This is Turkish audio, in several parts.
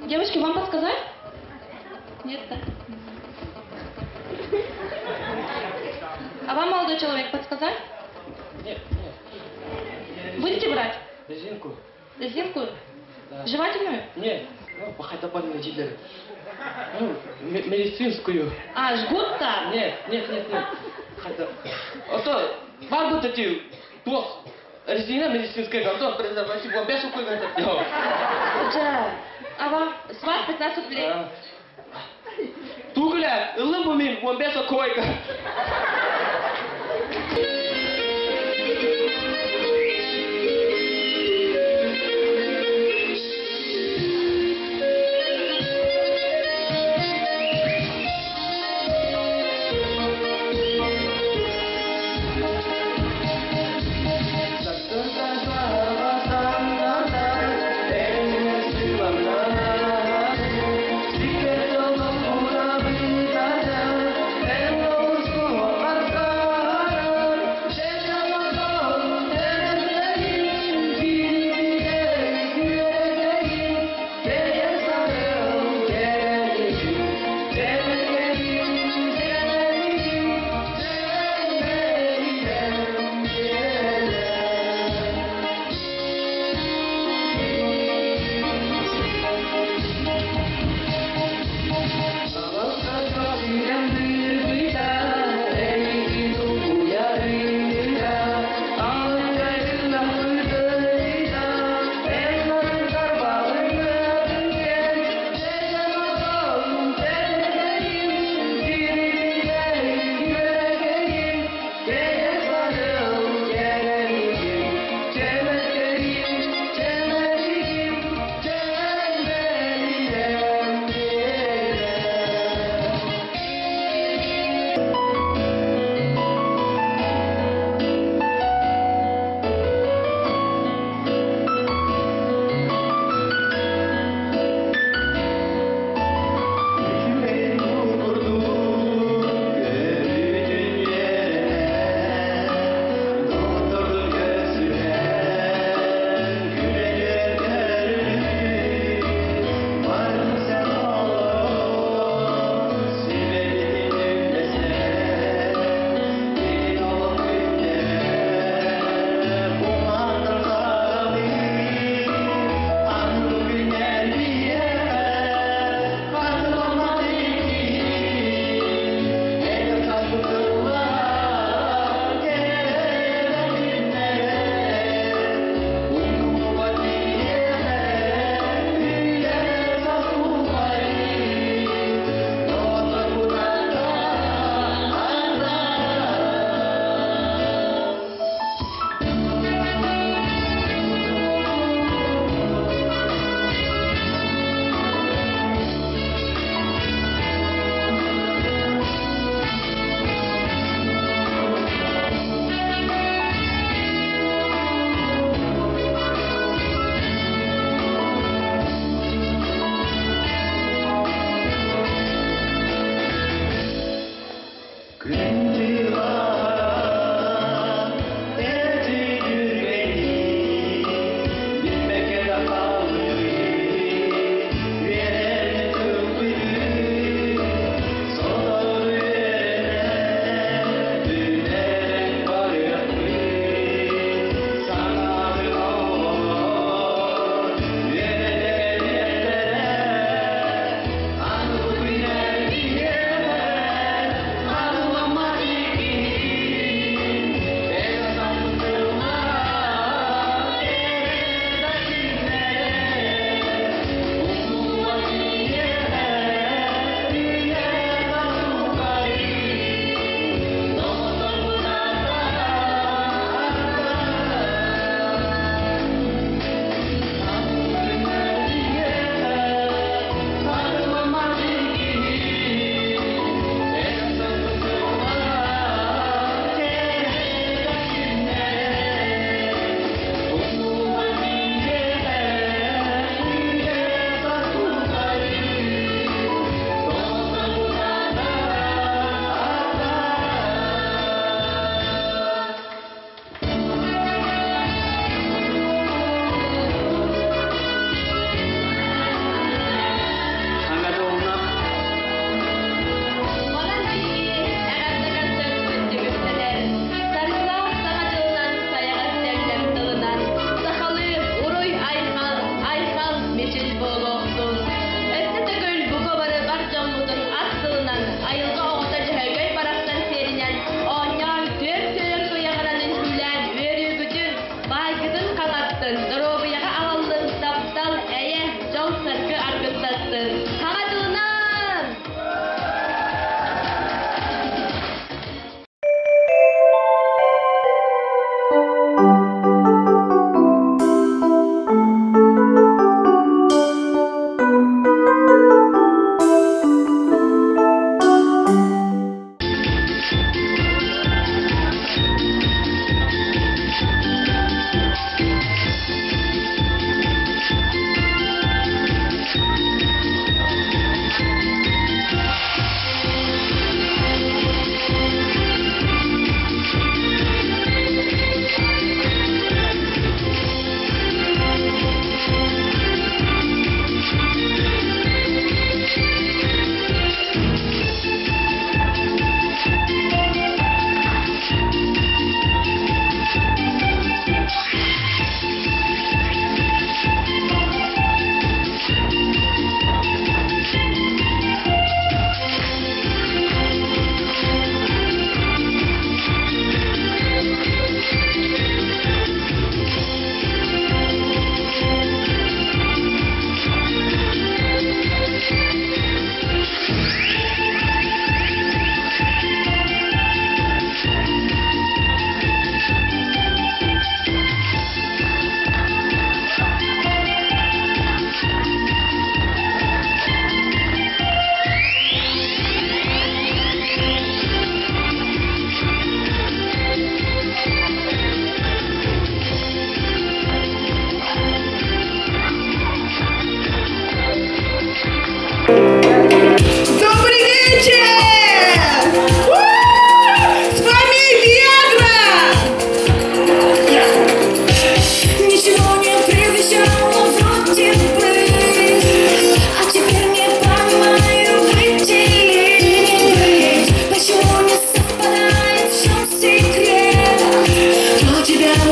Девочки, вам подсказать? Нет, да? А вам, молодой человек, подсказать? Нет. Будете брать? Резинку. Резинку? Да. Жевательную? Нет. Пахатабальную жилет. Медицинскую. А, жгут-то? Нет. Бар вот эти плохо. Резина медицинская, готова презерватив. Он без укола это делал. Да. А вам? С вас 15 рублей. Тугля, лымумин, он без укойка.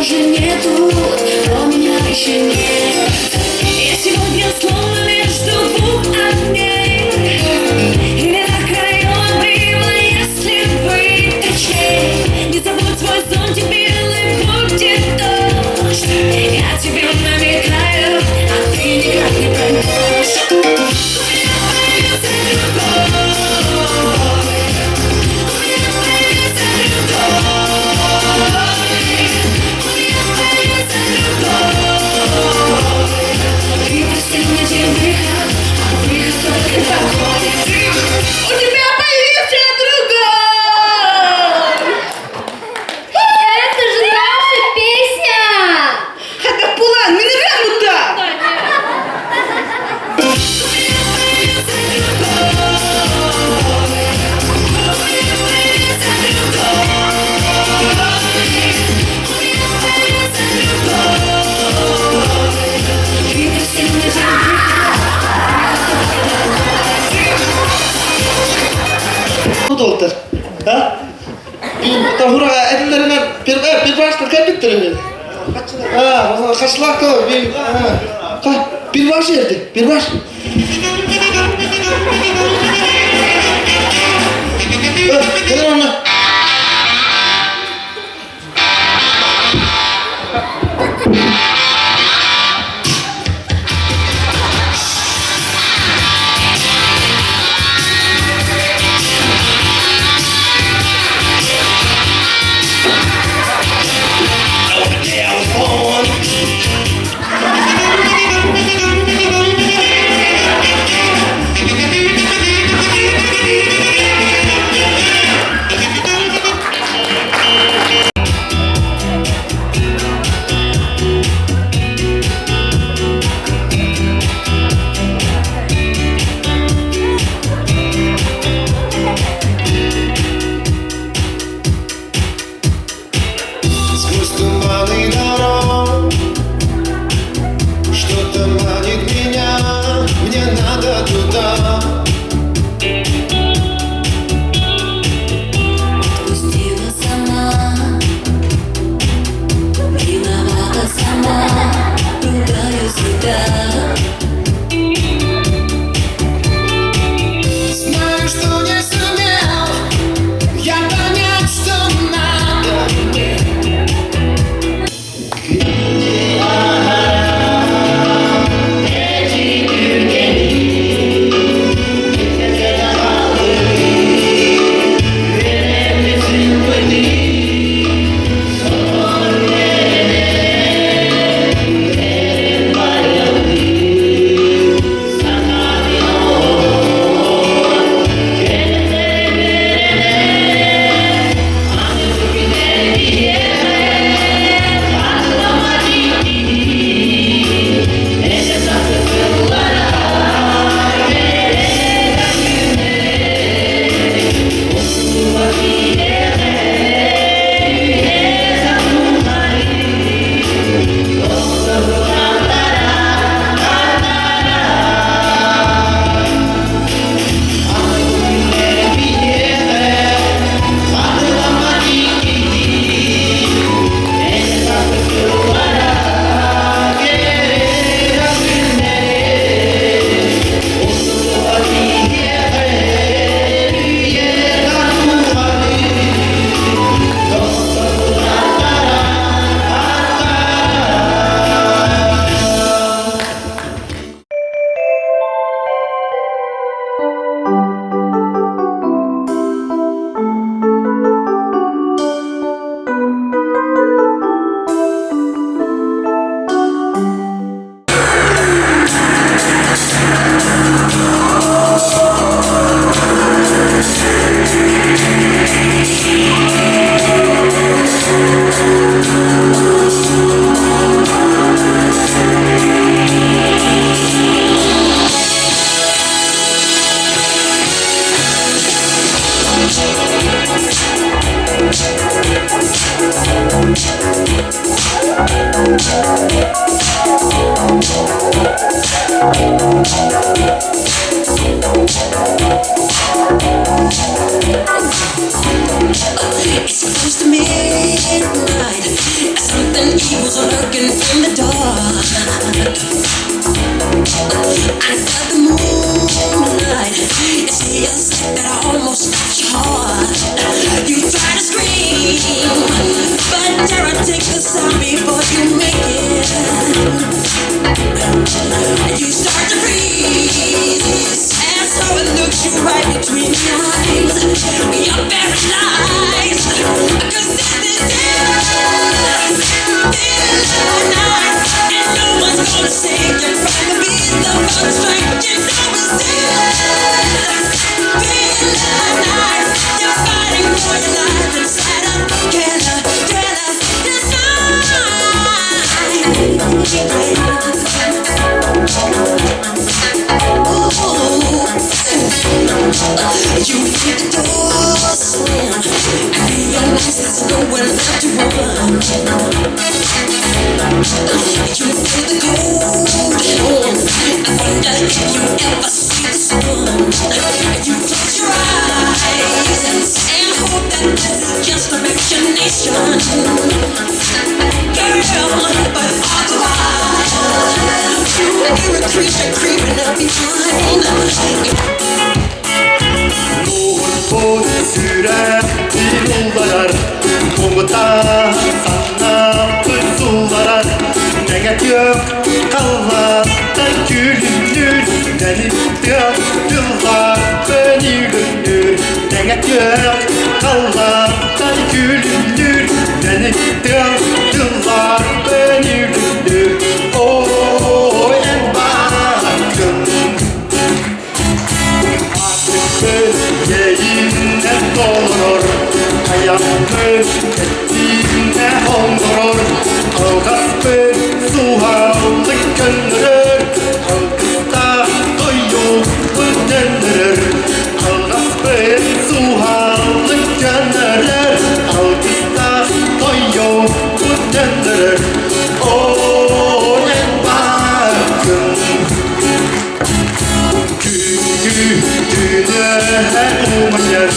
уже нету, но меня еще нет. Я сегодня словно между двух огней, или на краю обрыва, если быть точнее. Не забудь свой зонтик белый, будет дождь. Я тебе намекаю, а ты никак не поймешь. У меня появится другой, у меня появится другой, у меня появится другой. Ты просто найди выход, а выход только такой. У тебя появился другой. Это же наша песня! Хата пулан, минерал мута! У меня появился другой, у меня появится другой, у меня появится другой. Ты просто найди Ne oldu? Ha? Tahura elinlerine bir başlık kaybettirin. Ha, kaçlak da bir baş yerdi, bir baş. Gelin ona. Сквозь туманы дорог что-то манит меня, мне надо туда. Отпустила сама, виновата сама, ругаю себя. Знаю, что не сумел я понять, что надо мне. evils are lurking in the dark. Under the moonlight, it feels like that I almost stopped your heart. You try to scream, but dare I take the sound before you make it. You start to freeze, and so it looks you right between the eyes. You're paralyzed, 'cause this is it. Night, and no one's gonna save you from the beast of the strength. You know it's night. You're fighting for your life inside a killer You hear the door slam and realize there's nowhere left to run. You feel the cold hands. I wonder if you ever see the sun. You close your eyes and hope that this is just imagination. Girl, but all the while you hear a creature creeping up behind. Yıllar komutan sana fırsular Nege yok kalmazdan gülünür Denip yıllar beni gülünür Nege yok kalmazdan gülünür Denip yıllar beni gülünür O en bakın Yerine dolur Ayağımın ettiğine hondurur Algazbın suhavlık gönderir Algızda doyup döndürür Algazbın suhavlık gönderir Algızda doyup döndürür O en bakın Güne umayır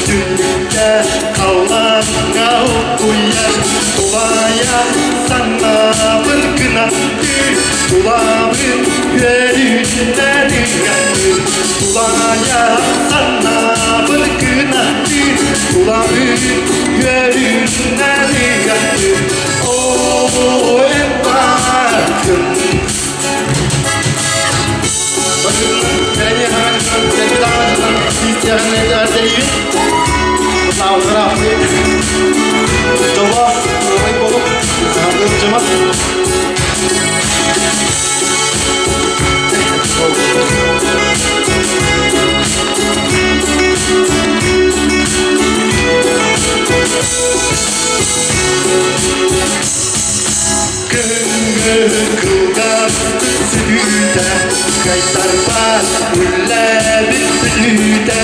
Dünya kalana uyar Dolaya sana bırkına gül Dolabın yerinden yanır Dolaya sana bırkına gül Dolabın yerinden yanır O en bakın Kaytarlar güller üstünde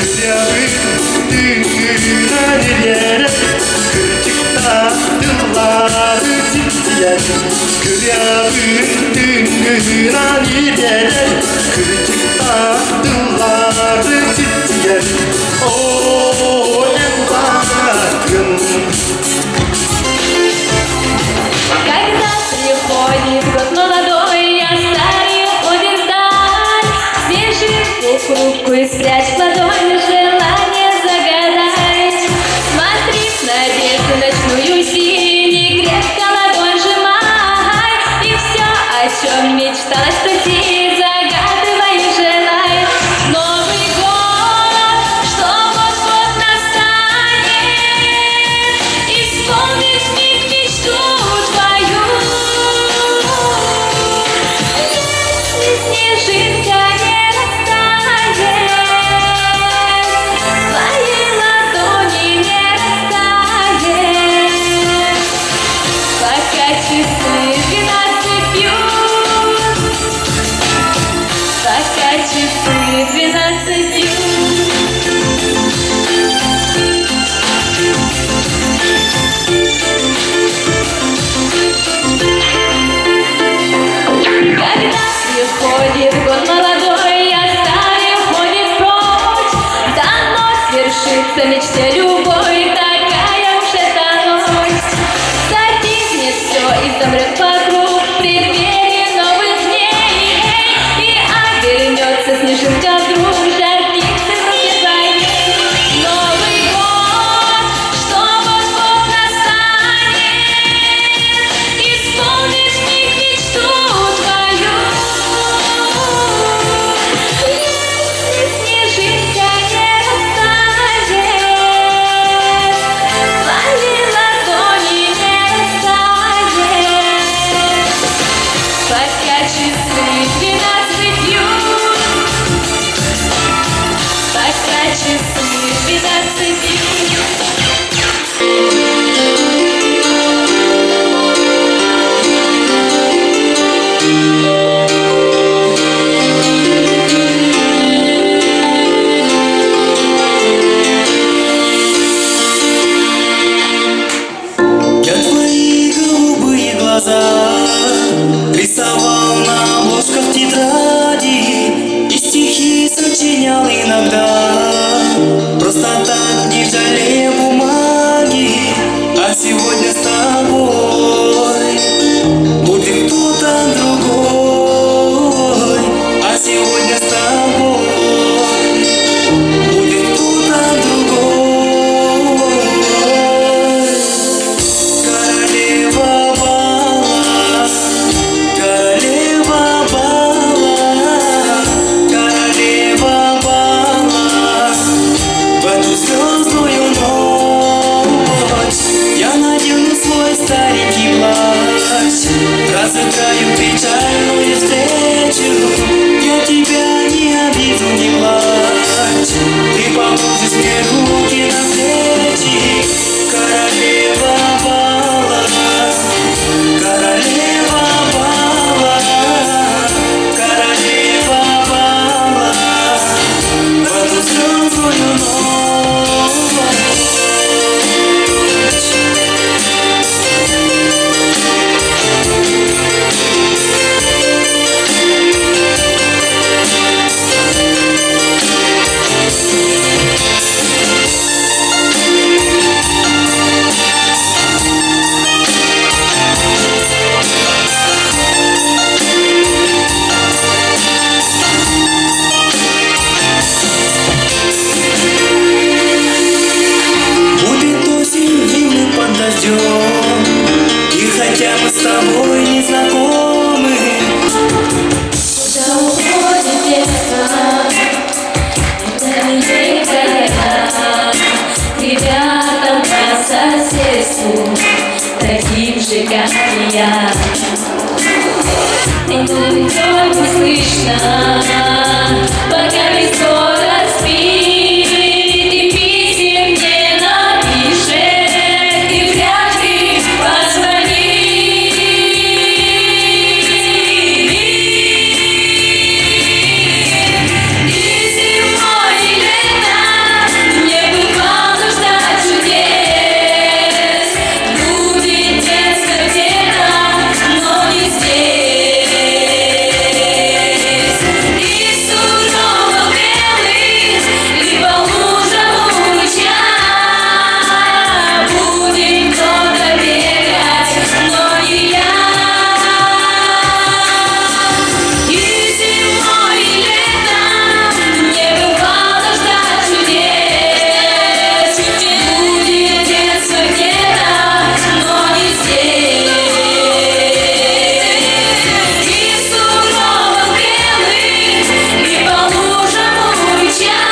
Kıyabın düğüne yere Kırcıkta dılları ciddiye Kıyabın düğüne yere Kırcıkta dılları ciddiye O en bakın Когда приходит год молодой, я старый уходит вдаль. Свяжи руку и спрячь в ладони, желание загадать. Смотри в надежду ночную синий, крепко ладонь сжимай. И все, о чем мечталось в пути, загадывай и желай. Новый год, что вот-вот наступит. глаза. Рисовал на обложках тетради и стихи сочинял иногда. Просто так, не жалея бумаги, а сегодня с тобой будет кто-то другой. А сегодня с тобой будет кто-то другой. Королева бала, королева бала, королева бала. В эту звездную ночь я надену свой старенький плащ, разыграю печальную встречу. Я тебя не обижу, не плачь. Ты положишь мне руки на плечи. Королева бала, королева бала, королева бала. В эту звездную ночь. Будет осень, и мы под дождем, и хотя мы с тобой не знакомы, Уже уходит детство, это не колено. Ребятам по соседству, таким же, как и я. И никто не слышно, пока весь город спит. И писем не напишет, и вряд ли позвонит. И зимой, и летом не бывало ждать чудес. Будет детство где-то, но не здесь. И сурово белый, и по лужам у ручья будет кто-то бегать, но не я. И зимой, и летом не бывало ждать чудес. Будет детство где-то, но не здесь. И сурово белый, и по лужам у ручья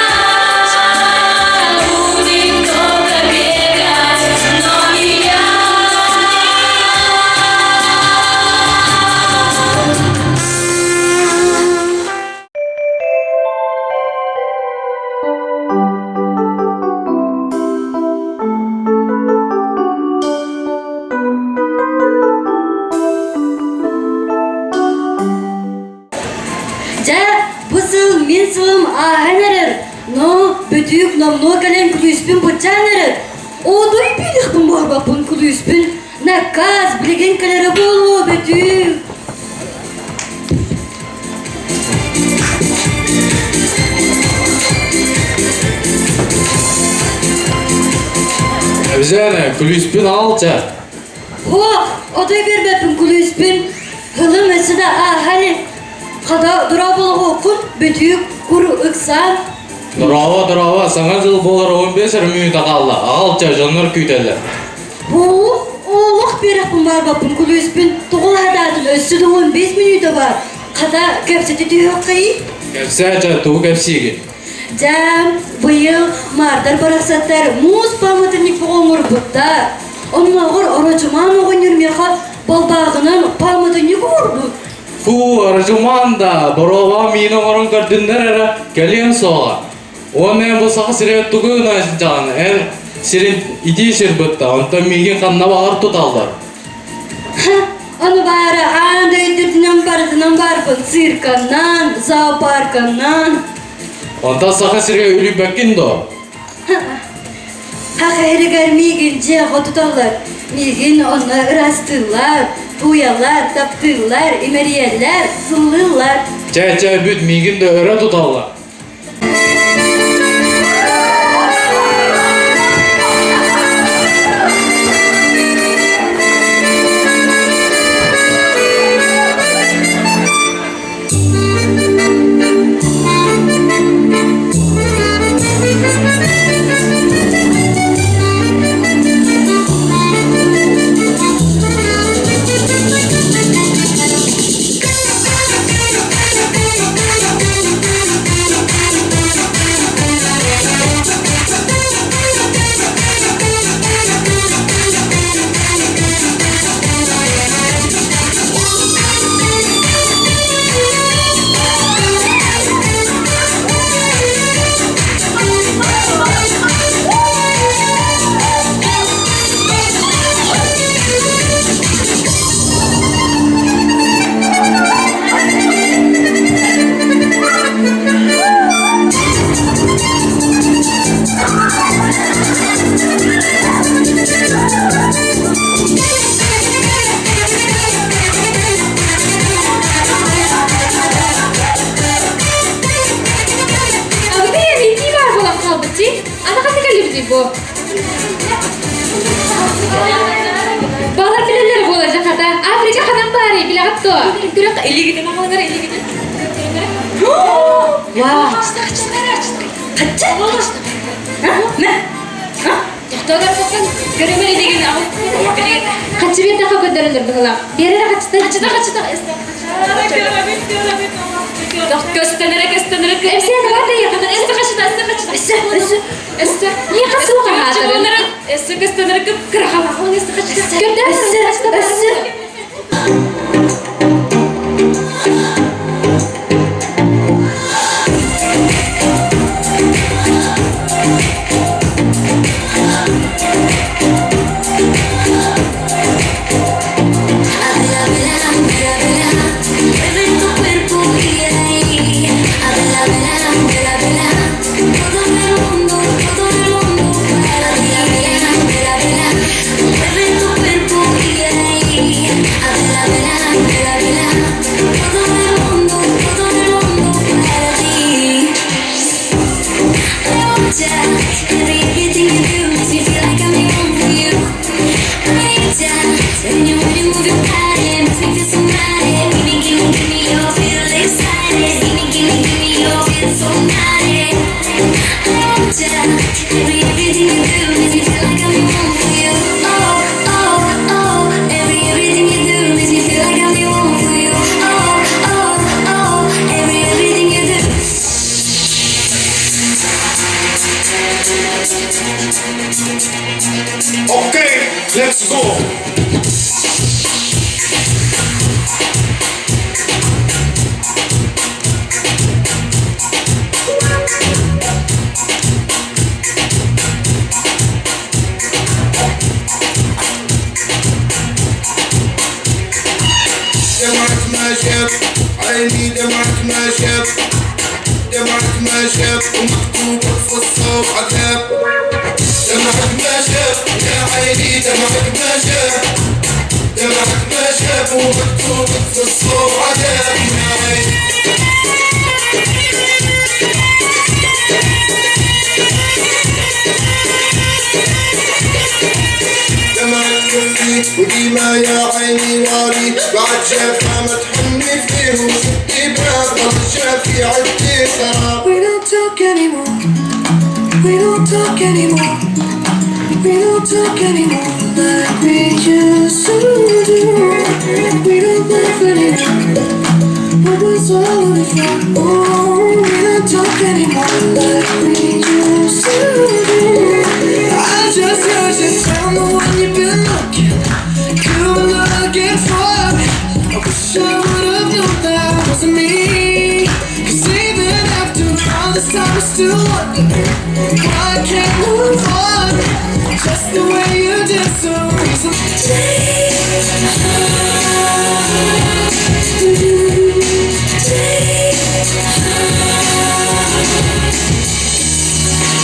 будет кто-то бегать, но не я. Ja, bu sıl min sılım ahanarar. No, büdük namno galen kulüspün bıçanarar. Oduy bilik bu marbapın kulüspün. Nakaz bilgen kalera bolu büdük. Özene kulüspün alça. Ho, oduy berbepin kulüspün. Hılım mesida ahali. Kada durabılı okun büdük kuru ıksan. Durava sana jıl bolar 15 minut'a kaldı. Alça жанр küydeli. Bu oğluk berekpin marbapın kulüspün. Tuğul hadadıl össüdü 15 minuta var. Kada kepseti tüyük kıyı. Kepsece tuğ kepsigi. Jam, bıyıl mardar baraksatlar muz pamıdırnik boğumur butta. Onlağır aracıman oğun yürmeyeqa balbağının pamıdırnik vurdu. Fu arjuman da borova mini orun gördünder era geliyen soğa. Onun bu sağa sire tuğu naşcan en sirin iti şirbıtta. Ondan migin kanna bağır tutallar. Onu bari anda ötürtünen barpın sirkandan, zooparkandan. Ondan sağa sire ölü bekin do. Ha hayrigar migin ciğe tutallar. Migin onu ırastılar. туялар, таптырлар, имериялар, сыллылар. Чай бүт мигин да өрө туталла. Bağlar bilenleri olacak hatta. Afrika kadın bari bile attı. Kırık eli gidin ama onlara eli gidin. Wow. Kaçacak mı olmaz? Ne? Doktorlar bakın göremeli değil ama. Kaçı bir daha gönderildir bakalım. Bir yere kaçtı. Kaçtı. Göstenerek. Hepsi var da yakın. Kaçtı. Niye kaçtı o kadar? Onların göstenerek kırıkalım. Kaçtı. Okay, let's go. عيني دمعك ما شاف ومكتوب في الصوت عذاب دمعك ما شاف يا عيني دمعك ما شاف ومكتوب في الصوت عذاب يا عيني دمعك كفي وديما يا عيني واري بعد شافها ما تحني فيه وستي باب غلط شافي عدي سراب. We don't talk anymore. We don't talk anymore. We don't talk anymore like we used to do. We don't laugh anymore. What was all of it for? Oh, we don't talk anymore like we used to do. I just heard you found the one you've been looking. You were looking for. I wish I would've known that wasn't me. 'Cause even after all this time I still wonder why I can't move on just the way you did so easily.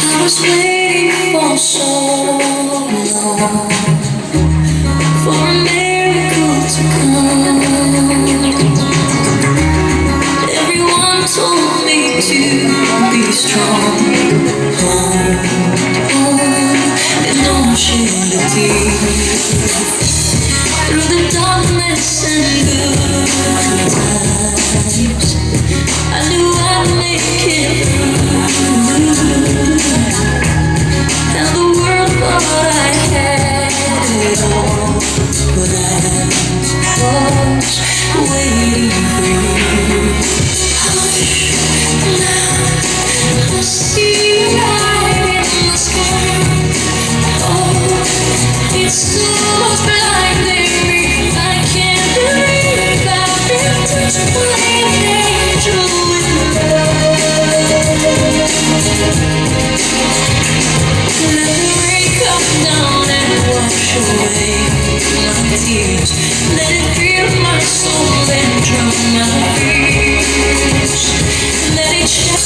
I was waiting for so long for a miracle to come. promise and good times. I knew I'd make it through. And the world thought I had it all, but I was waiting for you. Hush, now I see you right in the sky. Oh, it's so blinding me. I can't believe I've been touched by an angel with love. Let the rain come down and wash away my tears. Let it fill my soul and drown my fears. Let it shine.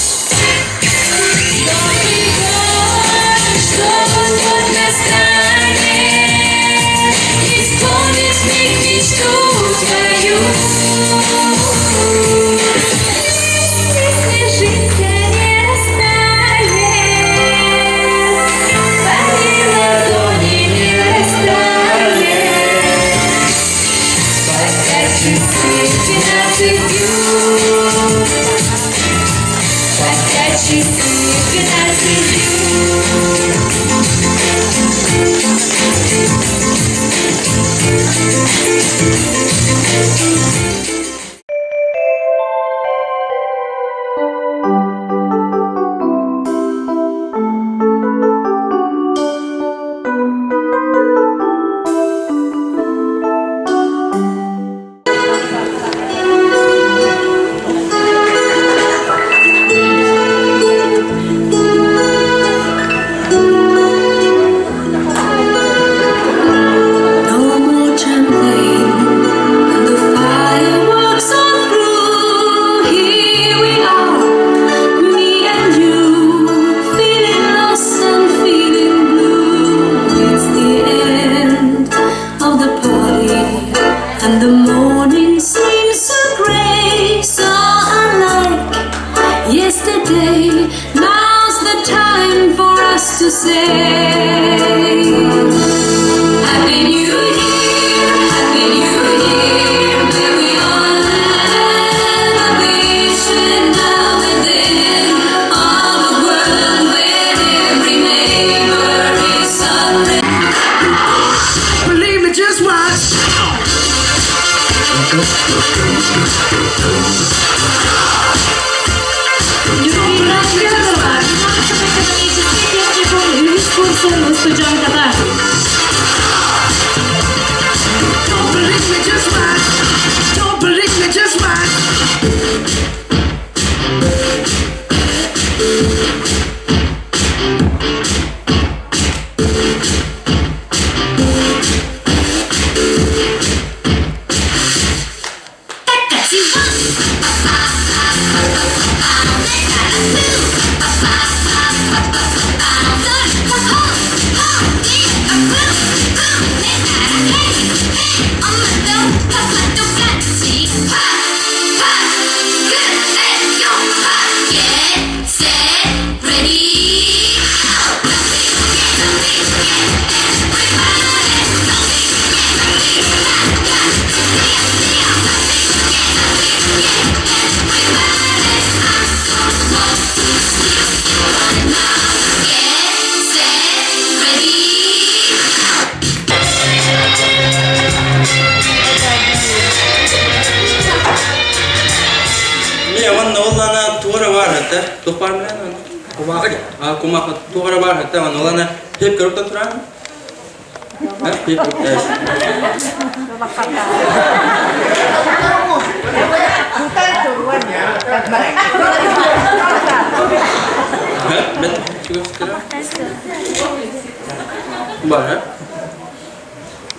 Bara.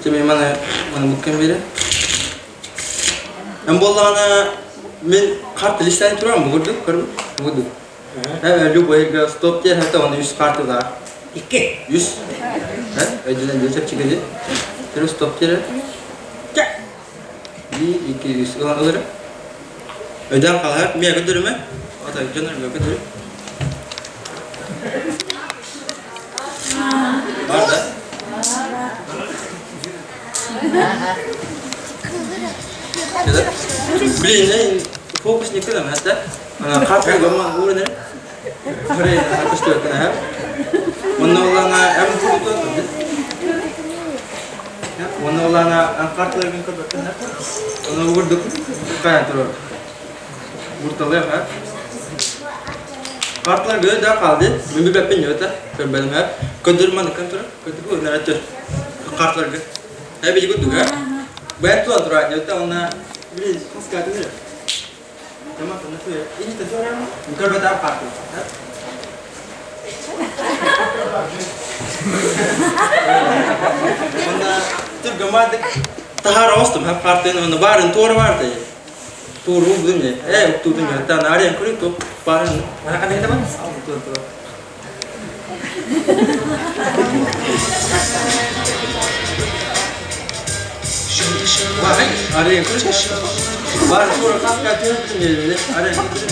Cuma mana bukan beda. Ambolana men kart listani turan bugudu bugudu. Lu boyga stop ker hatta onu 100 kartı var. 2 100. Ödülen geçip çıkacak. Terus stop ker. Di 200 olur. Öden kalar. Miye götürür mü? O da canır götürür. Var da. Блин, фокус не кылам, да? Карты гамма урны. Хре, акустик на. Монолана ампуту. Монолана картларга кабатна. Оны урдук кая турар. Урталай ха. Kartlar göre daha kaldı. Ben bir bepen yoktu. Ben benim hep. Kondurman kantor. Kondurman naratör. Kartlar göre. Hep bir good juga. Ben tuan turan yoktu. Ona bir kas kağıdı mı? Tamam tamam tuh. Ini tentu orang. Bukan betapa kartu. Ona tuh gambar tahar ostum. Hep kartın ona barın tuar vardı. Turu belum ya? Turu nya. Dan ada yang kulit tuh parang. Mana kan ini teman? Betul. Wah, ada yang kulit. Barang turu kas kacil punya. Ada yang kulit.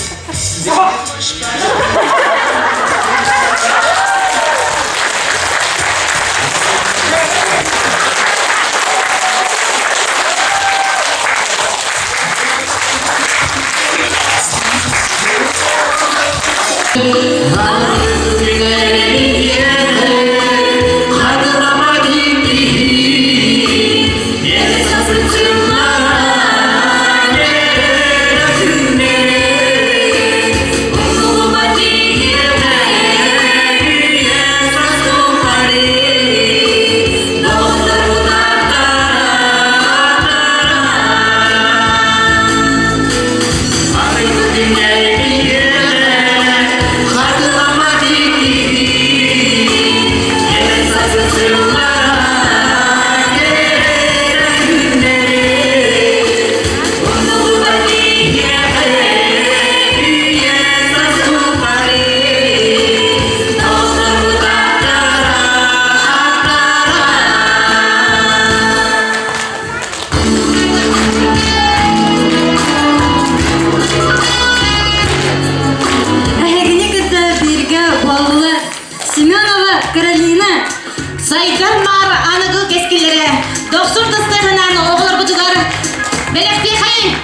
Saygan Mаар Anadolu keskileri, 90 dıslarının oğullar bucuları, belekti hayın.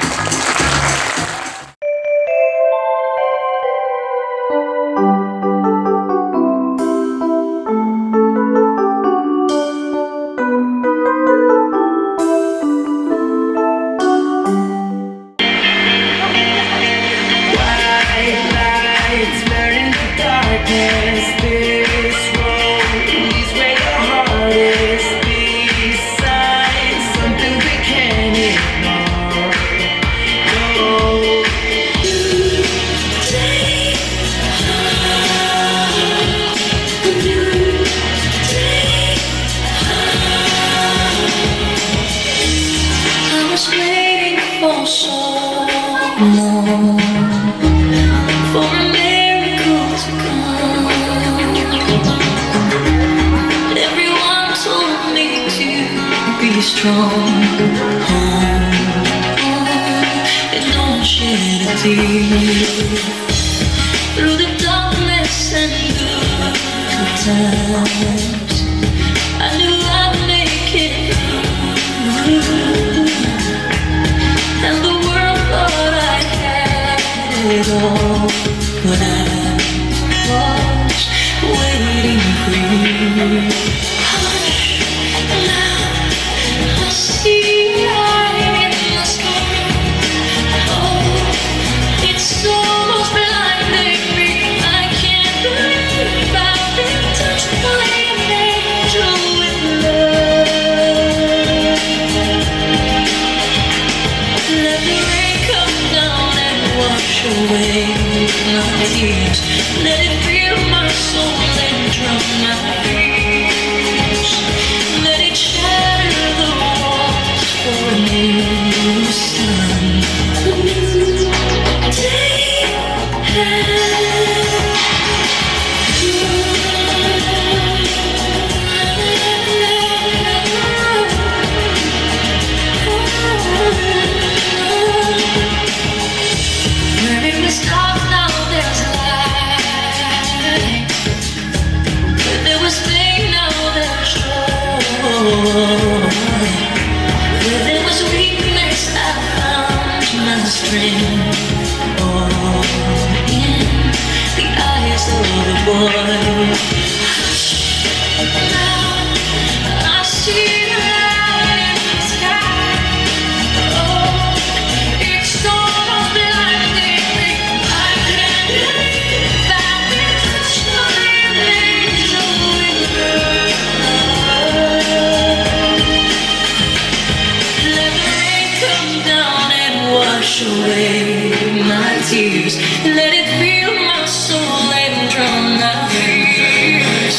Strong, and don't shed a tear through the darkness and good times. I knew I'd make it through, and the world thought I had it all when I was waiting for you. Hush, now I see light in the sky. Oh, it's almost blinding me. I can't believe I've been touched by an angel with love. Let the rain come down and wash away my tears. Let it fill my soul and drown my fears. Let it shatter the walls for a new sun. A new day. Where it was dark, now there's light. There friend. Oh, in the eyes of the boy. I see the light in the sky. Oh, it's almost blinding me. I can't believe that it's such an angel with her. Let the rain come down and wash away my tears. Let it fill my soul and drown my fears.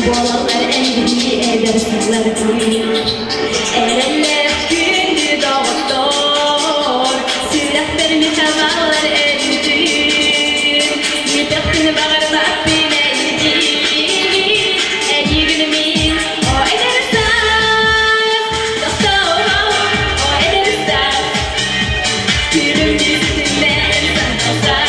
Boğalar endişi eder sırlar koyuyor. Erenler gündü doğuyor. Silahlarını havalar eridir. Yıpıktığını bağırmak bilmeydi. En iyi günümüz o edersen. Doktor o edersen. Gülüm yüzünden sen olsan.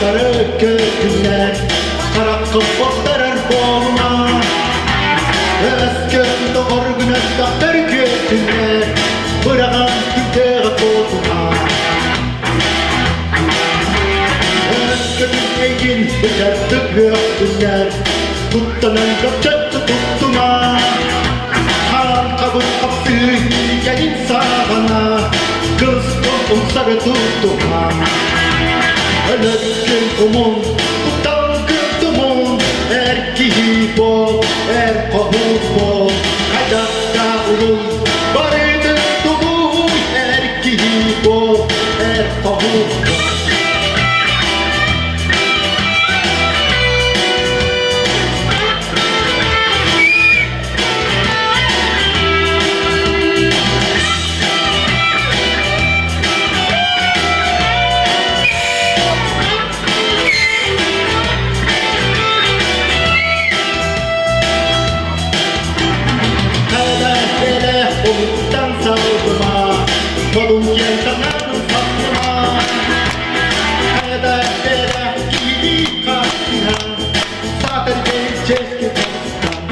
Sarı kökünler Karak kıpırdarar boğma Özgün doğur güneşte sarı kökünler Bırakın tüteğe boğma Özgün egin bıçaktık kökünler Tuttanan kapçattı tuttuma Kan kabul kaptı gelin sağana Kız tuttum sarı tuttuma Ölürken kumun, tutan kırtumun Erkeği bol, erkoğu bol Kayakta ulun, barıdır tumun Erkeği bol, erkoğu bol Umuttan savurma Kolum gel kanadın sapma Hayda bela iyiliği karşına Zaten geçeceğiz ki kapıstan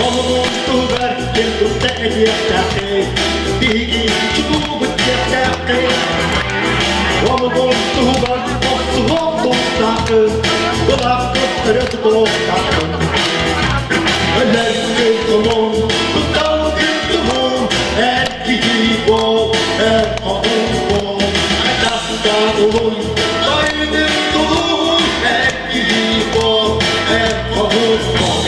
Oğlum tuğber gel tutsa ediyaktağı Bilgi çubuğu ediyaktağı Oğlum tuğber oksu hoktuğtağı Kulak kıstırı tuğtağı Ölürken kumun, tutan kırtumun Erkeği bol, erkoğu bol Ayakta ulun, baydır tulun Erkeği bol, erkoğu bol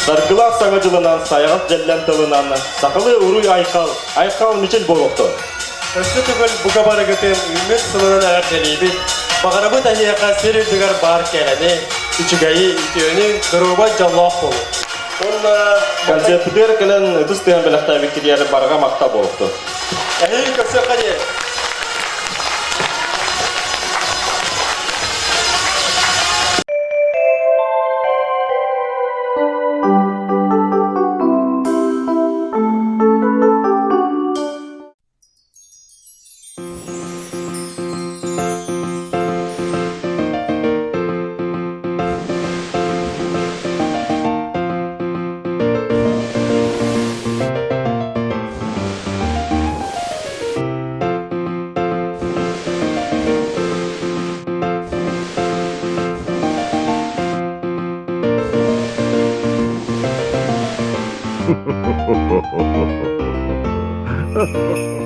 Даргылар саңа жылынан, саяғат жәллән тылынан, сақылы ұруй айқал мечел болуқты. Өсті түгіл бұға бары көтем үмет сылынан әр делейбі, бағарабы тәхияқа серілдігер бар кәләне, үчігайы үтеуінің дұруба жаллақ болу. Онна концерттер кілін үдіс түйен біліқта беккелері барға мақта болуқты. Әйі көпсі қане. Ha ha ha ha.